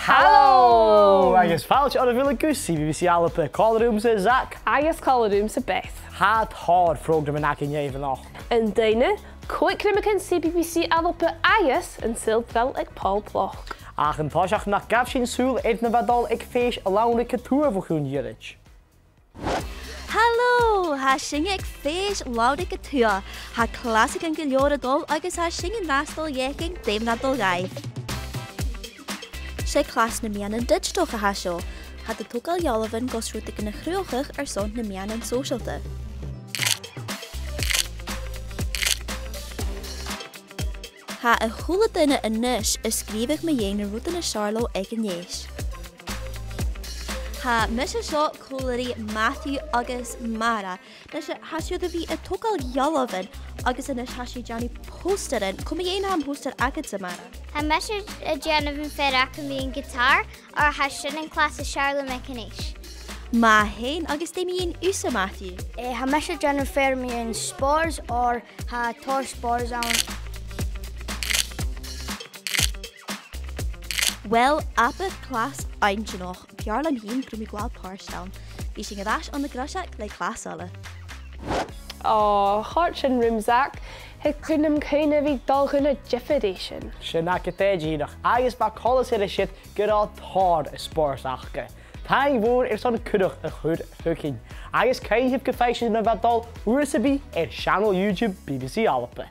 Hallo! Agus fáilte ar a bhfuil agus CBBC ALBA Collarúm sa Zach. Agus Collarúm sa Beth. Had hard program in acin éivan nach. Yn daine, cwig crimacin CBBC ALBA agus yn sildfel ag Paul Bloch. Ach yn táiseach nach gaf sin súl na bhedal ag Fèis Lannraig Cuir bhchún dhearad. Hallo, ha singe ag Fèis Lannraig Cuir. Ha classic an giljóra dul agus ha singe nastal yeking déimnadul gaif. Sé clas na Meadhanan digital ha seo. Ha de tógal jalavan gos rútig na chruachach ar son na Meadhanan sòisealtan. Ha a chula duine in níis is scríbh me dhéana na rúta na Charlo ag an níis. Ha mis seo chularí Matthew agus Mara. Nes ha siad a bhí a tógal jalavan agus inis ha si Johnny posterin. Cum dhéana am poster agad sa Mara. Ha measure a Genevieve Ferrac and being guitar or has in class of Charlotte Mechanish. Ma hain agus déimi in usa Matthew. Ha measure Genevieve Fer me in spores or ha tor spores on. Well, apa class eintje nog. Bjarlan heen krumig gwal parstaan. Wie sing rash on the grashak like class alle. Oh, hart sin room Zach. Het kunnum keine vi dalgunne jeffedation. Sin ac y deg agus ba colas ar a shit gyda tar y spors achge. Ta I fwr i'r son cydwch y chwyd hwcyn. Agus cael hyb gyffeisio na fadol wrth y bi channel YouTube BBC ALBA.